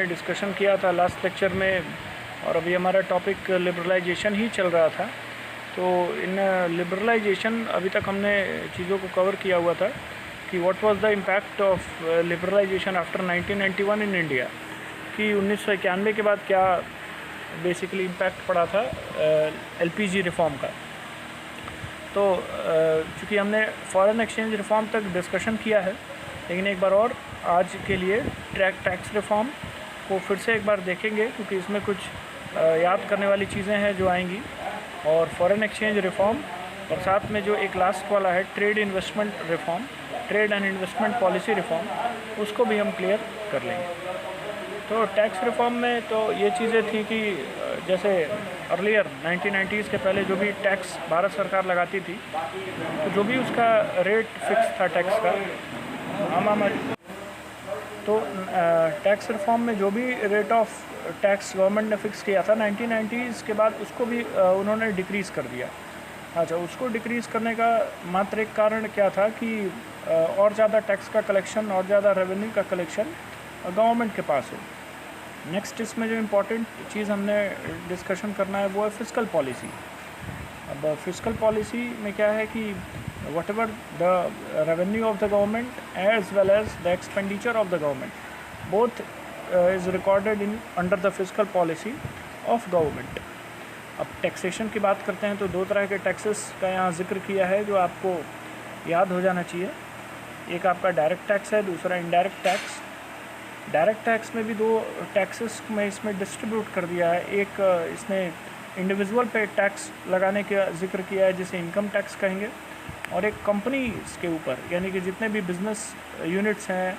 Discussion किया था last lecture में, और अभी हमारा टॉपिक लिबरलाइजेशन ही चल रहा था। तो इन लिबरलाइजेशन अभी तक हमने चीज़ों को कवर किया हुआ था कि what was the impact of liberalisation after 1991 in India, कि 1991 के बाद क्या बेसिकली इम्पैक्ट पड़ा था एलपीजी रिफॉर्म का। तो चूँकि हमने फॉरेन एक्सचेंज रिफॉर्म तक डिस्कशन किया है, लेकिन एक बार और आज के लिए टैक्स रिफॉर्म को फिर से एक बार देखेंगे, क्योंकि इसमें कुछ याद करने वाली चीज़ें हैं जो आएंगी, और फॉरेन एक्सचेंज रिफॉर्म, और साथ में जो एक लास्ट वाला है trade investment reform, trade and investment policy reform, उसको भी हम क्लियर कर लेंगे। तो टैक्स रिफॉर्म में तो ये चीज़ें थी कि जैसे अर्लियर 1990s के पहले जो भी टैक्स भारत सरकार लगाती थी, तो जो भी उसका रेट फिक्स था टैक्स का, तो टैक्स रिफॉर्म में जो भी रेट ऑफ टैक्स गवर्नमेंट ने फिक्स किया था 1990s के बाद, उसको भी उन्होंने डिक्रीज़ कर दिया। अच्छा, उसको डिक्रीज़ करने का मात्र एक कारण क्या था कि और ज़्यादा टैक्स का कलेक्शन और ज़्यादा रेवेन्यू का कलेक्शन गवर्नमेंट के पास हो। नेक्स्ट इसमें जो इम्पोर्टेंट चीज़ हमने डिस्कशन करना है वो है फिस्कल पॉलिसी। अब फिस्कल पॉलिसी में क्या है कि whatever the revenue of the government as well as the expenditure of the government both is recorded in under the fiscal policy of government। अब टैक्सेशन की बात करते हैं तो दो तरह के टैक्सेस का यहाँ जिक्र किया है जो आपको याद हो जाना चाहिए। एक आपका डायरेक्ट टैक्स है, दूसरा इनडायरेक्ट टैक्स। डायरेक्ट टैक्स में भी दो टैक्सेस में इसमें डिस्ट्रीब्यूट कर दिया है। एक इसने इंडिविजुअल पे टैक्स लगाने का जिक्र किया है जिसे इनकम टैक्स कहेंगे, और एक कंपनीज़ के ऊपर, यानी कि जितने भी बिज़नेस यूनिट्स हैं,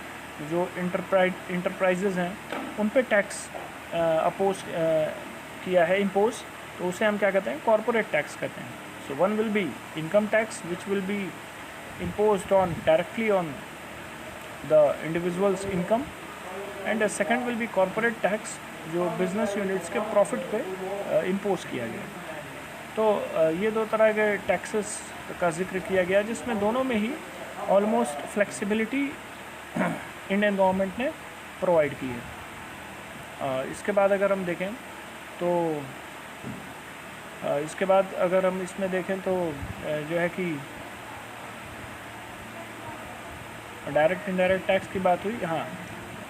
जो इंटरप्राइजेज़ हैं, उन पे टैक्स अपोज किया है, इम्पोज, तो उसे हम क्या कहते हैं, कॉरपोरेट टैक्स कहते हैं। So one will be income tax which will be imposed on directly on the individual's income, and second will be corporate tax जो बिजनेस यूनिट्स के प्रॉफिट पे इम्पोज किया गया। तो ये दो तरह के टैक्सेस का जिक्र किया गया, जिसमें दोनों में ही ऑलमोस्ट फ्लेक्सिबिलिटी इंडियन गवर्नमेंट ने प्रोवाइड की है। इसके बाद अगर हम देखें तो इसके बाद अगर हम इसमें देखें तो जो है कि डायरेक्ट इनडायरेक्ट टैक्स की बात हुई। हाँ,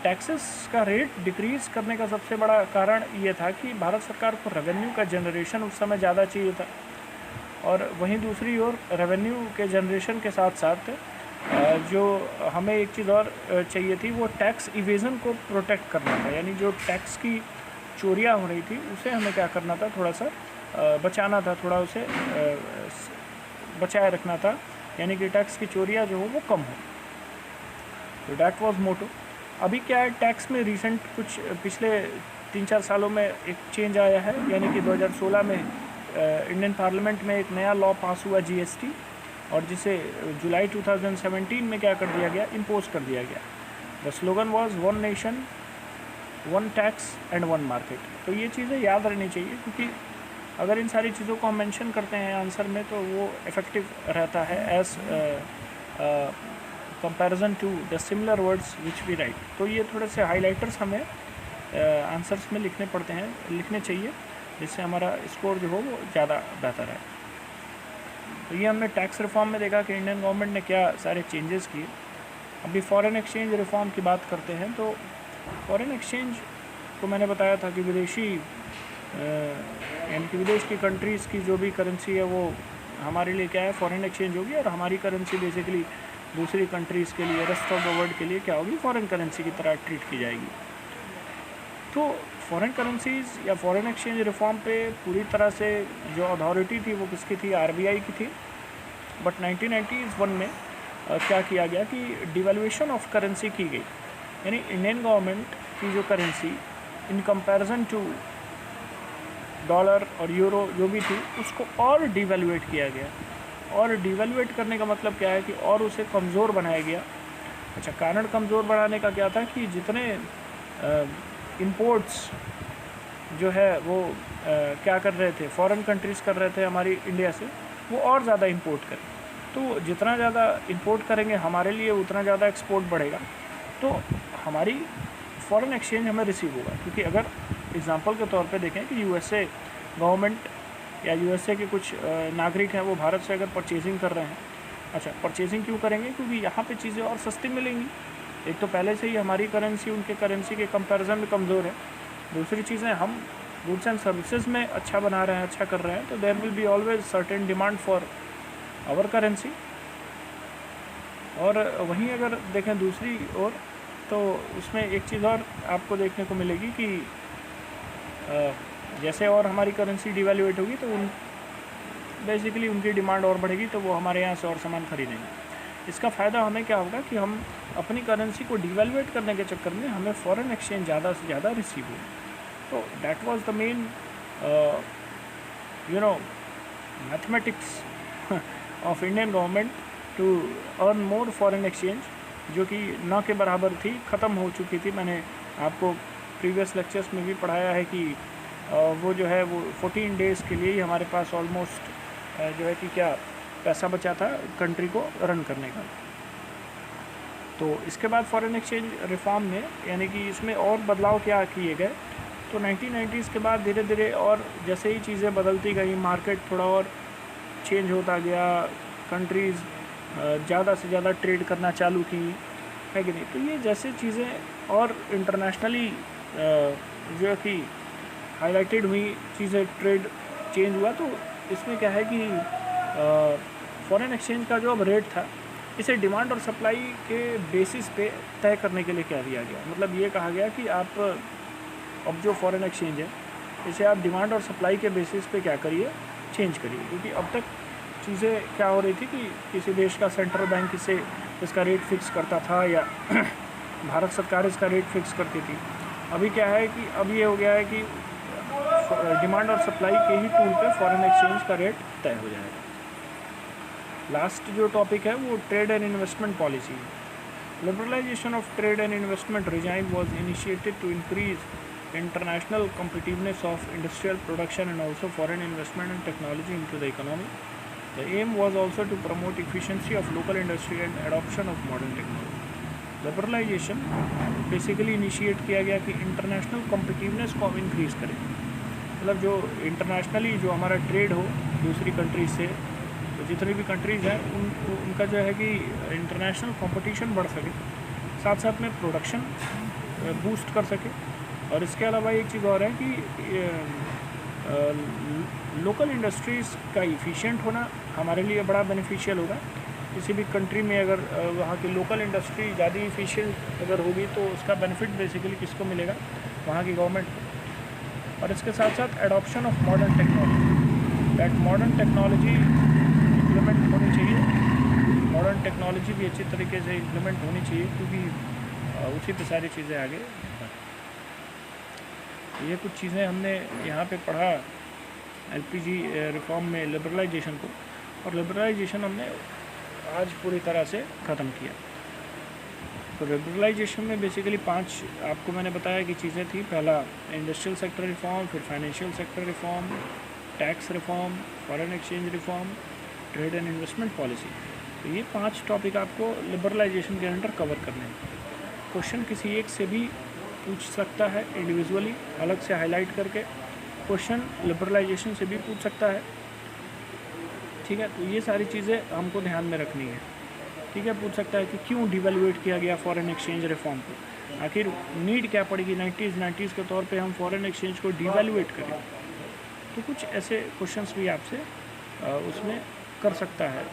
टैक्सेस का रेट डिक्रीज़ करने का सबसे बड़ा कारण ये था कि भारत सरकार को रेवेन्यू का जनरेशन उस समय ज़्यादा चाहिए था, और वहीं दूसरी ओर रेवेन्यू के जनरेशन के साथ साथ जो हमें एक चीज़ और चाहिए थी वो टैक्स इवेज़न को प्रोटेक्ट करना था। यानी जो टैक्स की चोरियाँ हो रही थी उसे हमें क्या करना था, थोड़ा सा बचाना था, थोड़ा उसे बचाए रखना था, यानी कि टैक्स की चोरियाँ जो हो वो कम हो। तो डैट वाज मोटो। अभी क्या है, टैक्स में रिसेंट कुछ पिछले 3-4 सालों में एक चेंज आया है, यानी कि 2016 में इंडियन पार्लियामेंट में एक नया लॉ पास हुआ जीएसटी, और जिसे जुलाई 2017 में क्या कर दिया गया, इम्पोज कर दिया गया। The slogan was one nation one tax and one market. तो ये चीज़ें याद रहनी चाहिए, क्योंकि अगर इन सारी चीज़ों को हम मेंशन करते हैं आंसर में तो वो इफ़ेक्टिव रहता है as comparison to the similar words which we write. तो ये थोड़े से हाइलाइटर्स हमें आंसर्स में लिखने पड़ते हैं, लिखने चाहिए, जिससे हमारा स्कोर जो हो वो ज़्यादा बेहतर है। तो ये हमने टैक्स रिफॉर्म में देखा कि इंडियन गवर्नमेंट ने क्या सारे चेंजेस किए। अभी फॉरेन एक्सचेंज रिफॉर्म की बात करते हैं। तो फॉरेन एक्सचेंज को मैंने बताया था कि विदेशी यानी कि विदेश की कंट्रीज़ की जो भी करेंसी है वो हमारे लिए क्या है, फॉरेन एक्सचेंज होगी, और हमारी करेंसी बेसिकली दूसरी कंट्रीज़ के लिए, रेस्ट ऑफ द वर्ल्ड के लिए क्या होगी, फॉरेन करेंसी की तरह ट्रीट की जाएगी। तो फॉरेन करेंसीज़ या फॉरेन एक्सचेंज रिफॉर्म पे पूरी तरह से जो अथॉरिटी थी वो किसकी थी, आरबीआई की थी। बट 1991 में क्या किया गया कि डिवैल्यूएशन ऑफ करेंसी की गई, यानी इंडियन गवर्नमेंट की जो currency in comparison to dollar और यूरो जो भी थी उसको और डिवैल्यूएट किया गया। और डिवैल्यूएट करने का मतलब क्या है कि और उसे कमज़ोर बनाया गया। अच्छा, कारण कमज़ोर बनाने का क्या था कि जितने इंपोर्ट्स जो है वो क्या कर रहे थे, फॉरेन कंट्रीज़ कर रहे थे हमारी इंडिया से, वो और ज़्यादा इंपोर्ट करें। तो जितना ज़्यादा इंपोर्ट करेंगे हमारे लिए उतना ज़्यादा एक्सपोर्ट बढ़ेगा। तो हमारी फॉरेन एक्सचेंज हमें रिसीव होगा। क्योंकि अगर एग्जांपल के तौर पे देखें कि यूएसए गवर्नमेंट या यूएसए के कुछ नागरिक हैं वो भारत से अगर परचेजिंग कर रहे हैं, अच्छा परचेजिंग क्यों करेंगे? क्योंकि यहाँ पे चीज़ें और सस्ती मिलेंगी। एक तो पहले से ही हमारी करेंसी उनके करेंसी के कंपैरिजन में कमज़ोर है, दूसरी चीज़ें हम गुड्स एंड सर्विसेज में अच्छा बना रहे हैं, अच्छा कर रहे हैं, तो there will be always certain demand for our currency. और वहीं अगर देखें दूसरी ओर तो उसमें एक चीज़ और आपको देखने को मिलेगी कि जैसे और हमारी करेंसी डिवैल्यूएट होगी तो बेसिकली उनकी डिमांड और बढ़ेगी, तो वो हमारे यहाँ से और सामान खरीदेंगे। इसका फ़ायदा हमें क्या होगा कि हम अपनी करेंसी को डिवैल्यूएट करने के चक्कर में हमें फॉरेन एक्सचेंज ज़्यादा से ज़्यादा रिसीव हो। तो that was the main mathematics of Indian government to earn more foreign exchange, जो कि न के बराबर थी, ख़त्म हो चुकी थी। मैंने आपको प्रीवियस लेक्चर्स में भी पढ़ाया है कि वो जो है वो 14 डेज़ के लिए ही हमारे पास ऑलमोस्ट जो है कि क्या पैसा बचा था कंट्री को रन करने का। तो इसके बाद फॉरेन एक्सचेंज रिफॉर्म में यानी कि इसमें और बदलाव क्या किए गए, तो 1990s के बाद धीरे धीरे और जैसे ही चीज़ें बदलती गई, मार्केट थोड़ा और चेंज होता गया, कंट्रीज़ ज़्यादा से ज़्यादा ट्रेड करना चालू की, है कि नहीं। तो ये जैसे चीज़ें और इंटरनेशनली जो है कि हाईलाइटेड हुई चीज़ें, ट्रेड चेंज हुआ, तो इसमें क्या है कि फॉरेन एक्सचेंज का जो अब रेट था इसे डिमांड और सप्लाई के बेसिस पे तय करने के लिए क्या दिया गया। मतलब ये कहा गया कि आप अब जो फॉरेन एक्सचेंज है इसे आप डिमांड और सप्लाई के बेसिस पे क्या करिए, चेंज करिए। क्योंकि अब तक चीज़ें क्या हो रही थी कि किसी देश का सेंट्रल बैंक इसे इसका रेट फिक्स करता था या भारत सरकार इसका रेट फिक्स करती थी। अभी क्या है कि अब ये हो गया है कि डिमांड और सप्लाई के ही टूल पे फॉरेन एक्सचेंज का रेट तय हो जाएगा। लास्ट जो टॉपिक है वो ट्रेड एंड इन्वेस्टमेंट पॉलिसी है। Liberalisation of trade and investment regime was initiated to increase international competitiveness of industrial production and also foreign investment and technology into the economy. The aim was also to promote efficiency of local industry and adoption of modern technology. Liberalization basically initiate किया गया कि international competitiveness को increase करें। मतलब जो internationally जो हमारा trade हो दूसरी कंट्रीज से, तो जितनी भी कंट्रीज़ हैं उनका जो है कि इंटरनेशनल कंपटीशन बढ़ सके, साथ साथ में प्रोडक्शन बूस्ट कर सके। और इसके अलावा एक चीज़ और है कि लोकल इंडस्ट्रीज़ का इफ़िशिएंट होना हमारे लिए बड़ा बेनिफिशियल होगा। किसी भी कंट्री में अगर वहाँ की लोकल इंडस्ट्री ज़्यादा इफ़िशिएंट अगर होगी तो उसका बेनिफिट बेसिकली किसको मिलेगा, वहाँ की गवर्नमेंट को। और इसके साथ साथ adoption of modern technology, that modern technology implement होनी चाहिए। मॉडर्न टेक्नोलॉजी भी अच्छी तरीके से इम्प्लीमेंट होनी चाहिए क्योंकि उसी पे सारी चीज़ें आगे। ये कुछ चीज़ें हमने यहाँ पे पढ़ा एलपीजी रिफॉर्म में लिबरलाइजेशन को, और लिबरलाइजेशन हमने आज पूरी तरह से ख़त्म किया। तो लिबरलाइजेशन में बेसिकली 5 आपको मैंने बताया कि चीज़ें थी। पहला इंडस्ट्रियल सेक्टर रिफॉर्म, फिर financial sector reform, tax reform, foreign exchange reform, trade and investment policy. तो ये 5 टॉपिक आपको लिबरलाइजेशन के अंडर कवर करने हैं। क्वेश्चन किसी एक से भी पूछ सकता है इंडिविजुअली अलग से हाईलाइट करके, क्वेश्चन लिबरलाइजेशन से भी पूछ सकता है, ठीक है। तो ये सारी चीज़ें हमको ध्यान में रखनी है, ठीक है। पूछ सकता है कि क्यों डिवैल्यूएट किया गया फॉरेन एक्सचेंज रिफॉर्म को, आखिर नीड क्या पड़ेगी 90s के तौर पे हम फॉरेन एक्सचेंज को डिवैल्यूएट करें। तो कुछ ऐसे क्वेश्चंस भी आपसे उसमें कर सकता है।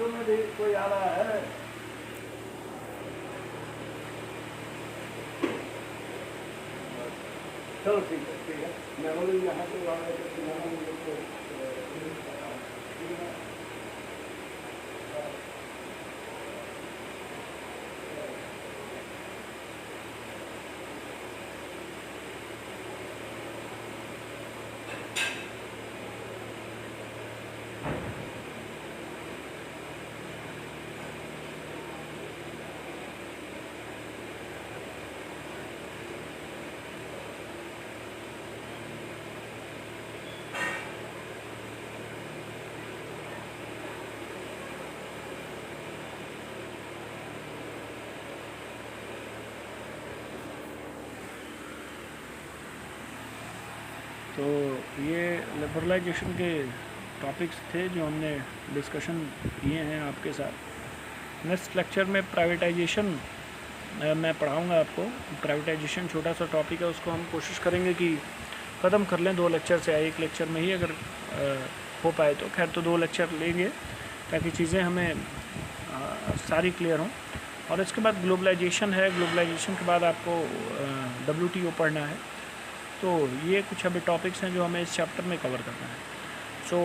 चलो ठीक है मैं बोलूँ यहाँ से तो ये लिबरलाइजेशन के टॉपिक्स थे जो हमने डिस्कशन किए हैं आपके साथ। नेक्स्ट लेक्चर में प्राइवेटाइजेशन मैं पढ़ाऊँगा आपको। प्राइवेटाइजेशन छोटा सा टॉपिक है, उसको हम कोशिश करेंगे कि ख़त्म कर लें 2 लेक्चर से, एक लेक्चर में ही अगर हो पाए तो। खैर तो 2 लेक्चर लेंगे ताकि चीज़ें हमें सारी क्लियर हों। और इसके बाद ग्लोबलाइजेशन है, ग्लोबलाइजेशन के बाद आपको WTO पढ़ना है। तो ये कुछ अभी टॉपिक्स हैं जो हमें इस चैप्टर में कवर करना है। So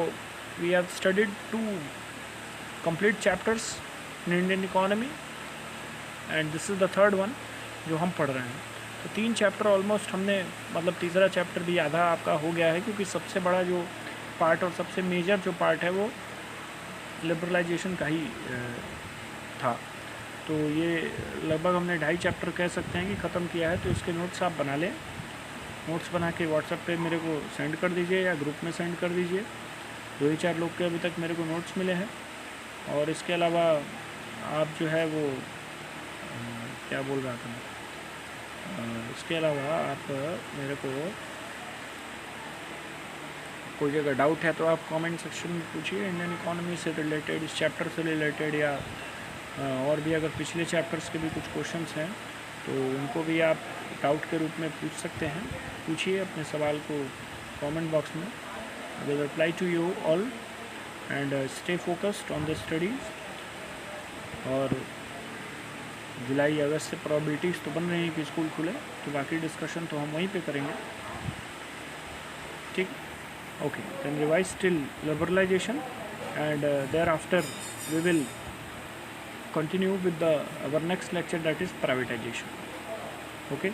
we have studied 2 complete chapters in Indian economy and this is the third one जो हम पढ़ रहे हैं। तो 3 चैप्टर ऑलमोस्ट हमने, मतलब तीसरा चैप्टर भी आधा आपका हो गया है, क्योंकि सबसे बड़ा जो पार्ट और सबसे मेजर जो पार्ट है वो लिबरलाइजेशन का ही था। तो ये लगभग हमने 2.5 चैप्टर कह सकते हैं कि ख़त्म किया है। तो इसके नोट्स आप बना लें, नोट्स बना के व्हाट्सएप पे मेरे को सेंड कर दीजिए या ग्रुप में सेंड कर दीजिए। 2 ही 4 लोग के अभी तक मेरे को नोट्स मिले हैं। और इसके अलावा आप जो है वो क्या बोल रहा था मैं, इसके अलावा आप मेरे को कोई जगह डाउट है तो आप कमेंट सेक्शन में पूछिए, इंडियन इकोनॉमी से रिलेटेड, इस चैप्टर से रिलेटेड, या और भी अगर पिछले चैप्टर्स के भी कुछ क्वेश्चंस हैं तो उनको भी आप डाउट के रूप में पूछ सकते हैं। पूछिए अपने सवाल को कमेंट बॉक्स में। I will reply to you all and stay focused on the studies. और जुलाई अगस्त से प्रोबेबिलिटीज़ तो बन रही हैं कि स्कूल खुले, तो बाकी डिस्कशन तो हम वहीं पे करेंगे। ठीक, okay, then revise till liberalization and thereafter we will continue with our next lecture, that is privatization. Okay.